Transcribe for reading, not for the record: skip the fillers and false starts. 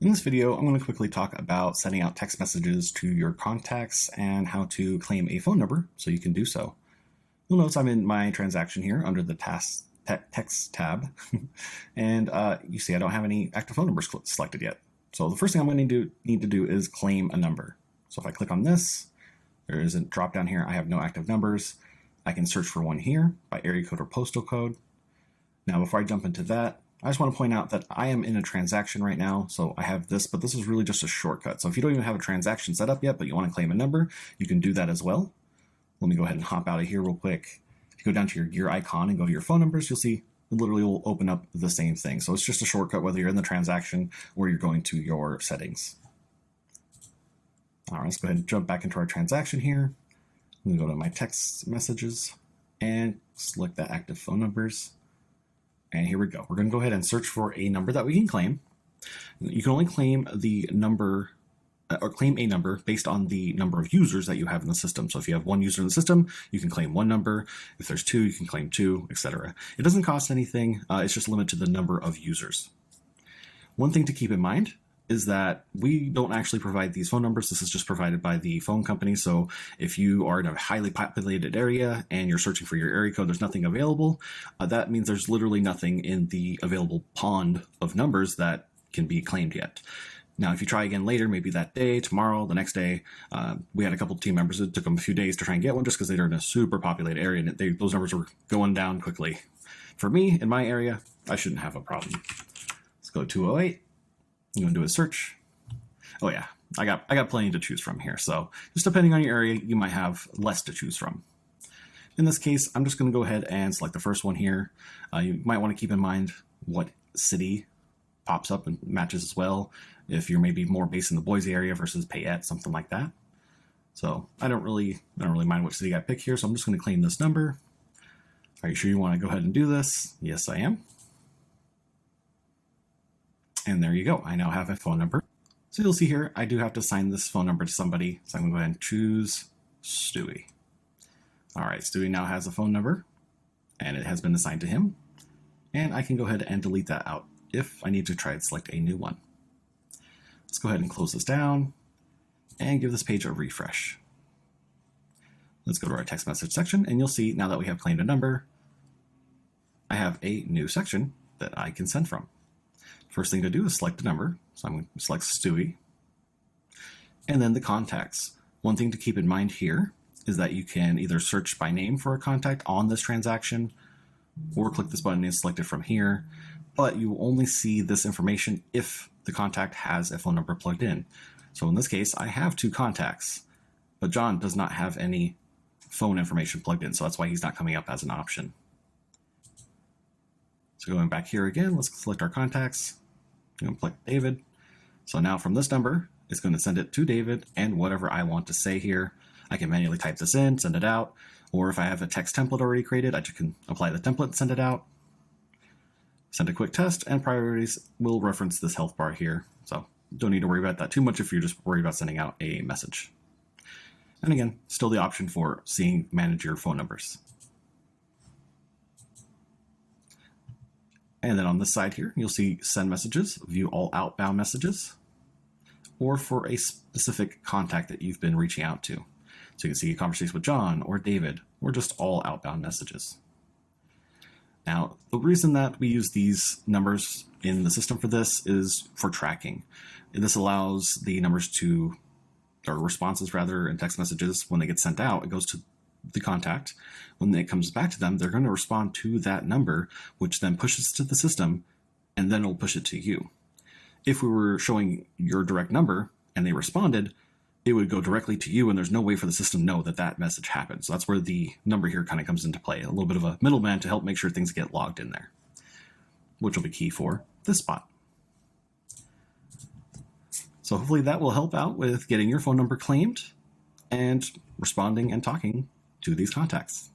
In this video, I'm going to quickly talk about sending out text messages to your contacts and how to claim a phone number so you can do so. You'll notice I'm in my transaction here under the text tab, and you see I don't have any active phone numbers selected yet. So the first thing I'm going to need to do is claim a number. So if I click on this, there is a drop down here. I have no active numbers. I can search for one here by area code or postal code. Now, before I jump into that, I just want to point out that I am in a transaction right now, so I have this, but this is really just a shortcut. So if you don't even have a transaction set up yet, but you want to claim a number, you can do that as well. Let me go ahead and hop out of here real quick. If you go down to your gear icon and go to your phone numbers, you'll see it literally will open up the same thing. So it's just a shortcut whether you're in the transaction or you're going to your settings. All right, let's go ahead and jump back into our transaction here. I'm going to go to my text messages and select the active phone numbers. And here we go. We're going to go ahead and search for a number that we can claim. You can only claim the number or claim a number based on the number of users that you have in the system. So if you have one user in the system, you can claim one number. If there's two, you can claim two, etc. It doesn't cost anything. It's just limited to the number of users. One thing to keep in mind is that we don't actually provide these phone numbers. This is just provided by the phone company. So if you are in a highly populated area and you're searching for your area code, there's nothing available. That means there's literally nothing in the available pond of numbers that can be claimed yet. Now, if you try again later, maybe that day, tomorrow, the next day, we had a couple of team members. It took them a few days to try and get one just because they're in a super populated area and those numbers were going down quickly. For me, in my area, I shouldn't have a problem. Let's go to 208. I'm going to do a search. Oh yeah, I got plenty to choose from here. So just depending on your area, you might have less to choose from. In this case, I'm just going to go ahead and select the first one here. You might want to keep in mind what city pops up and matches as well. If you're maybe more based in the Boise area versus Payette, something like that. So I don't really mind what city I pick here. So I'm just going to claim this number. Are you sure you want to go ahead and do this? Yes, I am. And there you go. I now have a phone number. So you'll see here, I do have to assign this phone number to somebody. So I'm going to go ahead and choose Stewie. All right, Stewie now has a phone number and it has been assigned to him. And I can go ahead and delete that out if I need to try and select a new one. Let's go ahead and close this down and give this page a refresh. Let's go to our text message section and you'll see now that we have claimed a number, I have a new section that I can send from. First thing to do is select a number. So I'm going to select Stewie. And then the contacts. One thing to keep in mind here is that you can either search by name for a contact on this transaction or click this button and select it from here. But you will only see this information if the contact has a phone number plugged in. So in this case, I have two contacts, but John does not have any phone information plugged in. So that's why he's not coming up as an option. So going back here again, let's select our contacts. I'm going to click David. So now from this number, it's going to send it to David and whatever I want to say here. I can manually type this in, send it out, or if I have a text template already created, I can apply the template and send it out. Send a quick test, and priorities will reference this health bar here. So don't need to worry about that too much if you're just worried about sending out a message. And again, still the option for manage your phone numbers. And then on this side here, you'll see send messages, view all outbound messages, or for a specific contact that you've been reaching out to. So you can see a conversation with John or David, or just all outbound messages. Now, the reason that we use these numbers in the system for this is for tracking. This allows the numbers to, or responses rather, in text messages, when they get sent out, it goes to the contact. When it comes back to them, they're going to respond to that number, which then pushes to the system, and then it'll push it to you. If we were showing your direct number and they responded, it would go directly to you, and there's no way for the system to know that that message happened. So that's where the number here kind of comes into play, a little bit of a middleman to help make sure things get logged in there, which will be key for this spot. So hopefully that will help out with getting your phone number claimed and responding and talking to these contacts.